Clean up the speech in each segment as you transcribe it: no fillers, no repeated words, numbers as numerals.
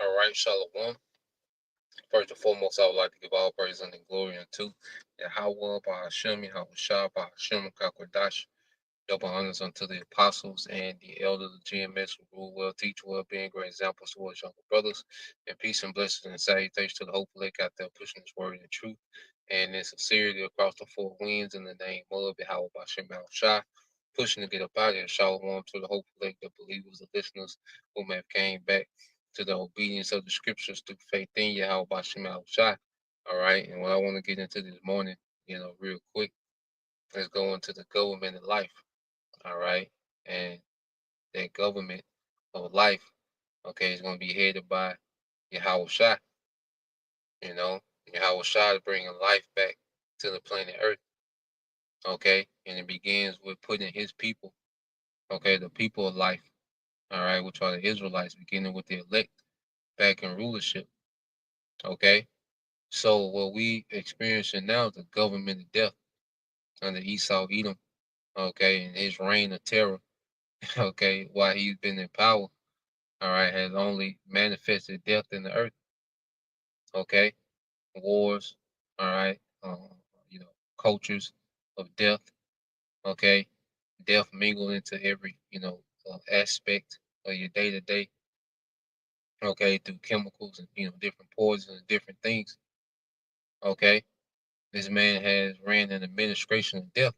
All right, Shalom. First and foremost, I would like to give all praise and glory unto Yahweh, Bahashem, Yahweh Shah, Bahashem, Kakwadash. Double honors unto the apostles and the elders of GMS who rule well, teach well, being great examples towards younger brothers. And peace and blessings and salutations to the hopeful lake out there pushing this word in truth and in sincerity across the four winds in the name of Yahweh Bahashem, Yahweh Shah. Pushing to get up out of here. Shalom to the hopeful lake, the believers, the listeners who may have came back to the obedience of the scriptures through faith in Yahweh Bahashem, Yahweh Shah. All right. And what I want to get into this morning, real quick, let's go into the government of life. All right. And that government of life, okay, is going to be headed by Yahweh Shah. You know, Yahweh Shah is bringing life back to the planet Earth. Okay. And it begins with putting his people, okay, the people of life, all right, which are the Israelites, beginning with the elect back in rulership. Okay. So what we experiencing now is the government of death under Esau Edom, okay, and his reign of terror, okay, while he's been in power, all right, has only manifested death in the earth, okay, wars, all right, cultures of death, okay, death mingled into every, aspect of your day to day, okay, through chemicals and, different poisons and different things, okay. This man has ran an administration of death,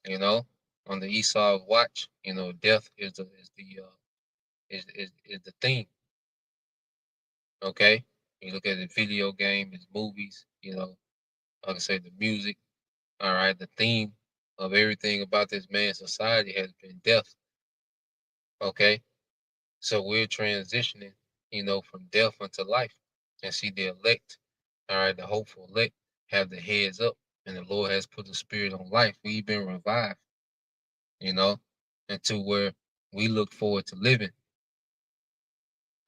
you know, on the Esau's watch, death is the thing, okay. You look at the video game, his movies, like I say, the music. All right, the theme of everything about this man's society has been death. Okay, so we're transitioning, from death unto life, and see the elect. All right, the hopeful elect have the heads up, and the Lord has put the spirit on life. We've been revived, you know, into where we look forward to living.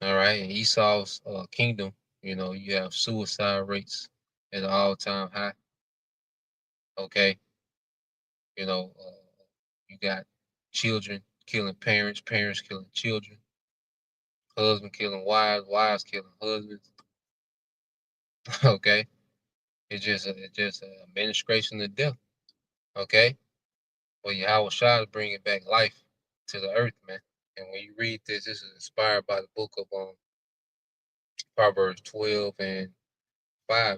All right, in Esau's kingdom, you have suicide rates at an all-time high. Okay, you got children killing parents, parents killing children, husband killing wives, wives killing husbands. Okay, it's just a administration of death. Okay, well, Yahweh Shah is bringing back life to the earth, man. And when you read this, this is inspired by the book of Proverbs 12:5.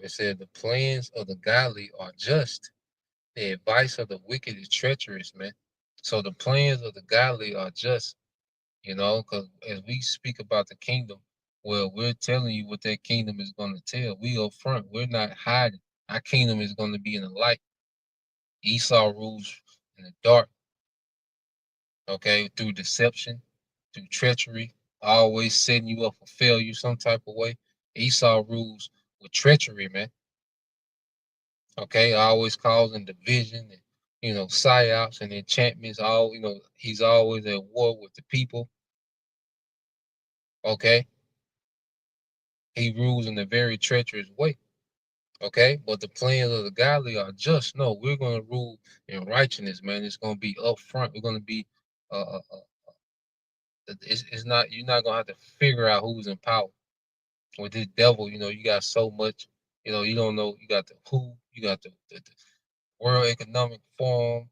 It says, "The plans of the godly are just; the advice of the wicked is treacherous, man." So the plans of the godly are just. Because as we speak about the kingdom, well, we're telling you what that kingdom is going to tell. We up front, we're not hiding. Our kingdom is going to be in the light. Esau rules in the dark, okay, through deception, through treachery, always setting you up for failure some type of way. Esau rules with treachery, man. Okay, always causing division and psyops and enchantments. He's always at war with the people. Okay, he rules in a very treacherous way. Okay, but the plans of the godly are just. No, we're going to rule in righteousness, man. It's going to be upfront. We're going to be, it's not, you're not going to have to figure out who's in power. With this devil, you got so much, you don't know. You got the WHO, you got the World Economic Forum,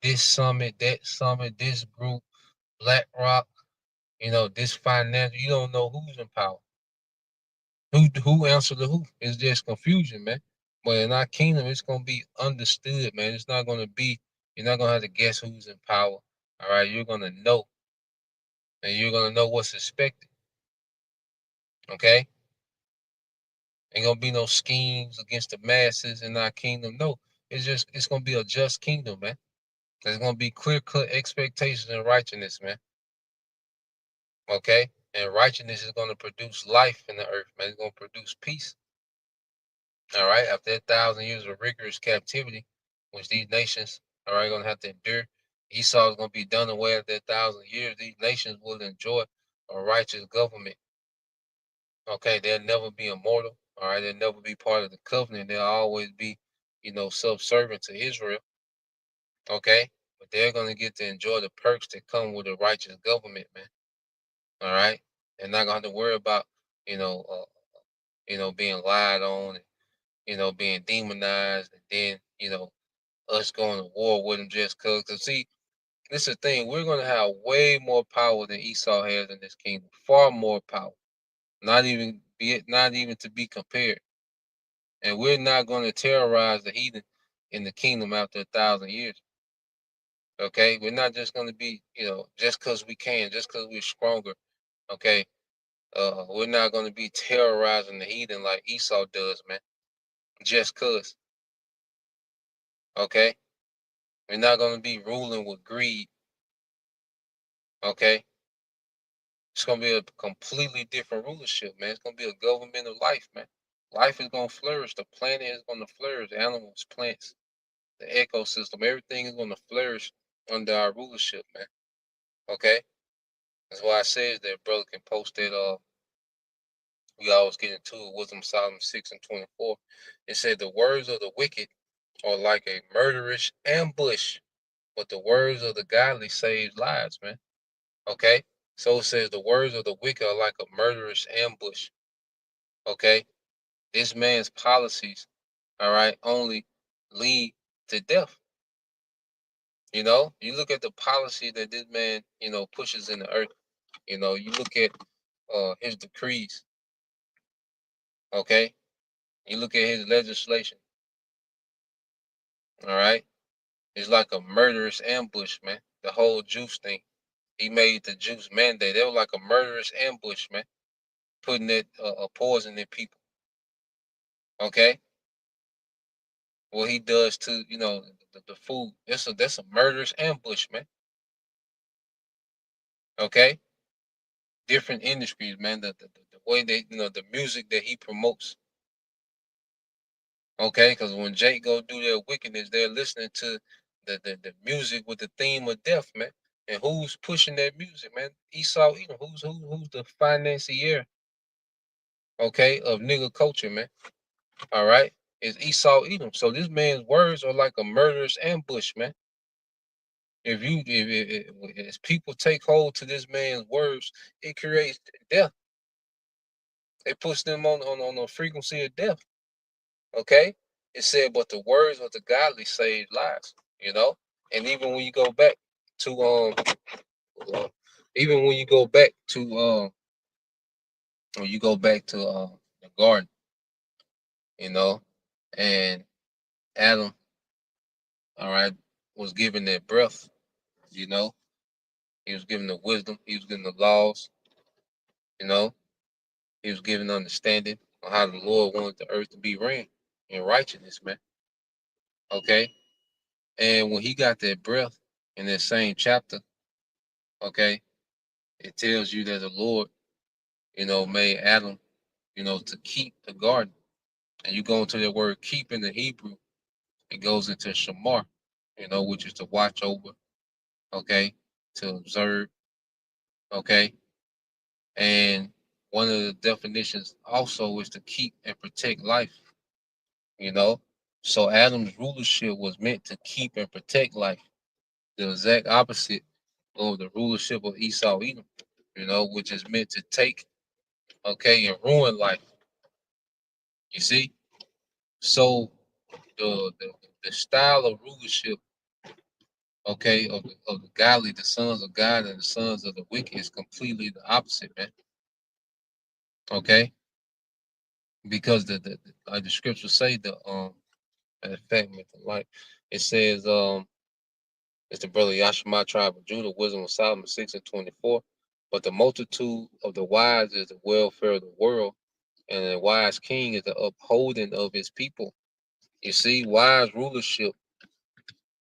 this summit, this group, BlackRock, this financial. You don't know who's in power. Who answered the who? It's just confusion, man. But in our kingdom, it's gonna be understood, man. It's not gonna be. You're not gonna have to guess who's in power. All right, you're gonna know, and you're gonna know what's expected. Okay, ain't gonna be no schemes against the masses in our kingdom. No, it's gonna be a just kingdom, man. There's gonna be clear cut expectations and righteousness, man. Okay, and righteousness is gonna produce life in the earth, man. It's gonna produce peace. All right, after 1,000 years of rigorous captivity, which these nations are going to have to endure, Esau is going to be done away after 1,000 years. These nations will enjoy a righteous government. Okay, they'll never be immortal. All right, they'll never be part of the covenant. They'll always be, subservient to Israel. Okay, but they're going to get to enjoy the perks that come with a righteous government, man. All right, They're not gonna have to worry about, you know, being lied on, and, being demonized, and then, us going to war with them just cause. Cause see, this is the thing. We're gonna have way more power than Esau has in this kingdom. Far more power. Not even to be compared. And we're not gonna terrorize the heathen in the kingdom after 1,000 years. Okay, we're not just gonna be, just cause we can, just cause we're stronger. Okay, we're not gonna be terrorizing the heathen like Esau does, man. Just cause. Okay, we're not gonna be ruling with greed. Okay, it's gonna be a completely different rulership, man. It's gonna be a government of life, man. Life is gonna flourish. The planet is gonna flourish. Animals, plants, the ecosystem, everything is gonna flourish under our rulership, man. Okay, that's why I says that brother can post it. We always get into it. Wisdom Solomon 6:24. It said the words of the wicked are like a murderous ambush, but the words of the godly save lives, man. Okay, so it says the words of the wicked are like a murderous ambush. Okay, this man's policies, all right, only lead to death. You look at the policy that this man, pushes in the earth. You look at his decrees. Okay, you look at his legislation. All right, it's like a murderous ambush, man. The whole juice thing. He made the juice mandate. They were like a murderous ambush, man, putting that a poison in people. Okay, what he does to the food. That's a murderous ambush, man. Okay, different industries, man. The way they the music that he promotes. Okay, because when Jake go do their wickedness, they're listening to the music with the theme of death, man. And who's pushing that music, man? Esau Edom. Who's the financier, okay, of nigga culture, man? All right, is Esau Edom. So this man's words are like a murderous ambush, man. If people take hold to this man's words, it creates death. It puts them on a frequency of death. Okay, it said, but the words of the godly save lives. And even when you go back to even when you go back to the garden, you know, and Adam, all right, was given that breath. You know, he was given the wisdom. He was given the laws. You know, he was given understanding on how the Lord wanted the earth to be ran in righteousness, man. Okay, and when he got that breath in that same chapter, okay, it tells you that the Lord, made Adam, to keep the garden. And you go into that word keep in the Hebrew, it goes into shamar, which is to watch over, okay, to observe, okay. And one of the definitions also is to keep and protect life, you know. So Adam's rulership was meant to keep and protect life, the exact opposite of the rulership of Esau Edom, which is meant to take, okay, and ruin life. You see? So the style of rulership, okay, of the godly, the sons of God and the sons of the wicked is completely the opposite, man. Okay, because like the scriptures say, in fact, with the light, it says it's the brother Yashima tribe of Judah, wisdom of Solomon 6:24. But the multitude of the wise is the welfare of the world, and the wise king is the upholding of his people. You see, wise rulership,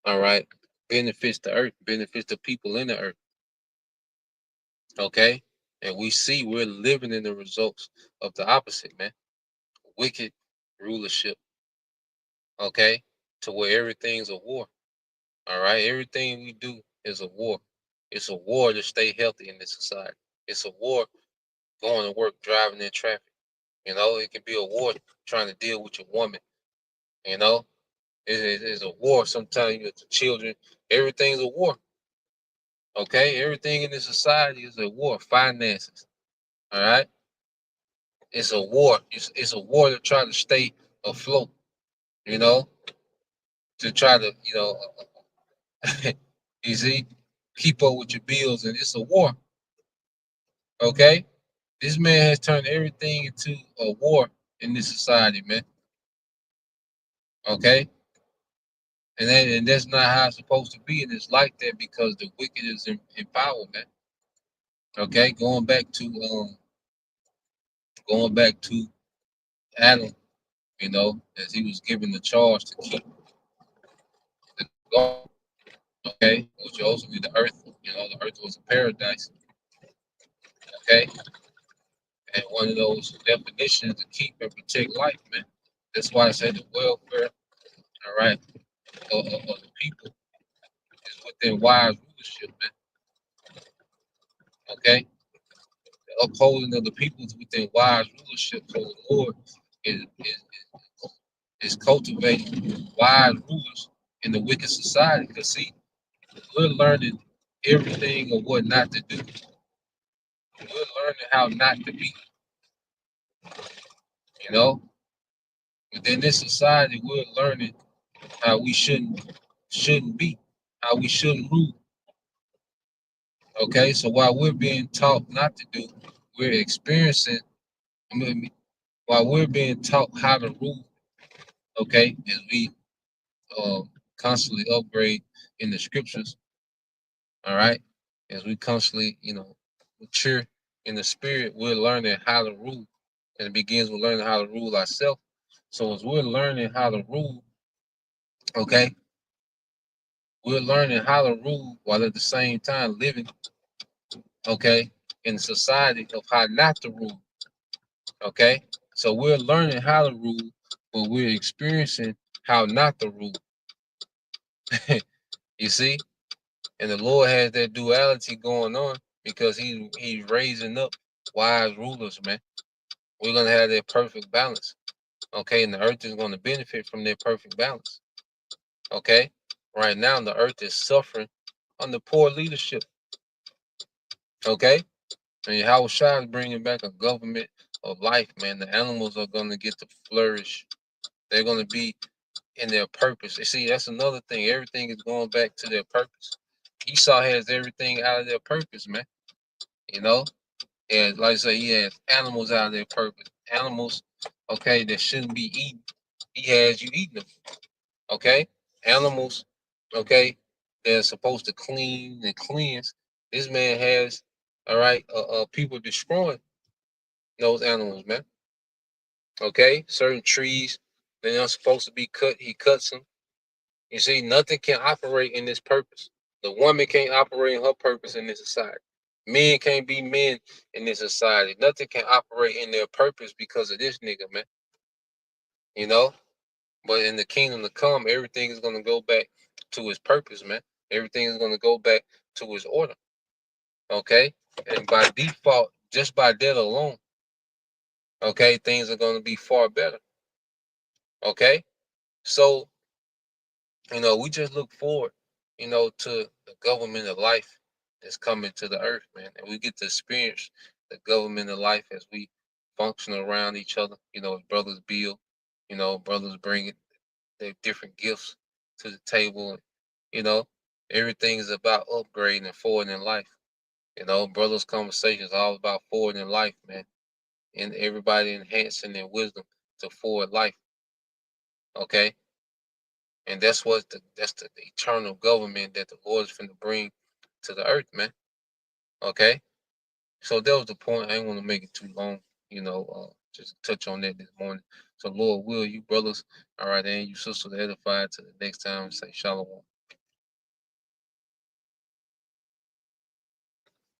all right, benefits the earth, benefits the people in the earth. Okay, and we see we're living in the results of the opposite, man. Wicked rulership. Okay, to where everything's a war. All right, everything we do is a war. It's a war to stay healthy in this society. It's a war going to work, driving in traffic. It can be a war trying to deal with your woman. You know, it's a war sometimes with the children. Everything's a war. Okay, everything in this society is a war. Finances. All right, it's a war. It's a war to try to stay afloat. You know, to try to you see, keep up with your bills, and it's a war. Okay, this man has turned everything into a war in this society, man. Okay, and that's not how it's supposed to be, and it's like that because the wicked is in power, man. Okay, going back to Adam, as he was given the charge to keep the garden, okay, which also be the earth. The earth was a paradise, okay, and one of those definitions to keep and protect life, man. That's why I said the welfare, all right, of the people is within wise rulership, man. Okay, the upholding of the people is within wise rulership. So the Lord is cultivating wise rulers in the wicked society. Because see, we're learning everything of what not to do. We're learning how not to be. You know, within this society, we're learning how we shouldn't be, how we shouldn't rule. Okay, so while we're being taught not to do, we're experiencing. I mean, while we're being taught how to rule, okay, as we constantly upgrade in the scriptures, all right, as we constantly, mature in the spirit, we're learning how to rule, and it begins with learning how to rule ourselves. So as we're learning how to rule, okay, we're learning how to rule while at the same time living, okay, in society of how not to rule, okay. So we're learning how to rule, but we're experiencing how not to rule. You see, and the Lord has that duality going on because he's raising up wise rulers, man. We're gonna have that perfect balance, okay, and the earth is gonna benefit from that perfect balance, okay. Right now, the earth is suffering under poor leadership, okay. And Yahweh Shai is bringing back a government of life, man. The animals are gonna get to flourish. They're gonna be in their purpose. You see, that's another thing. Everything is going back to their purpose. Esau has everything out of their purpose, man. You know, and like I say, he has animals out of their purpose. Animals, okay, that shouldn't be eaten. He has you eating them, okay? Animals, okay, they're supposed to clean and cleanse. This man has, all right, people destroying those animals, man. Okay, certain trees they're not supposed to be cut. He cuts them. You see, nothing can operate in this purpose. The woman can't operate in her purpose in this society. Men can't be men in this society. Nothing can operate in their purpose because of this nigga, man. You know? But in the kingdom to come, everything is gonna go back to his purpose, man. Everything is gonna go back to his order. Okay? And by default, just by that alone, okay, things are gonna be far better. Okay? So, we just look forward, to the government of life that's coming to the earth, man. And we get to experience the government of life as we function around each other, brothers build, brothers bring their different gifts to the table. And, you know, everything is about upgrading and forwarding in life. Brothers' conversations all about forwarding in life, man. And everybody enhancing their wisdom to forward life. Okay. And that's the eternal government that the Lord is finna bring to the earth, man. Okay. So that was the point. I didn't want to make it too long, just touch on that this morning. So Lord will you brothers, all right, and you sisters edified to the next time, say shalom.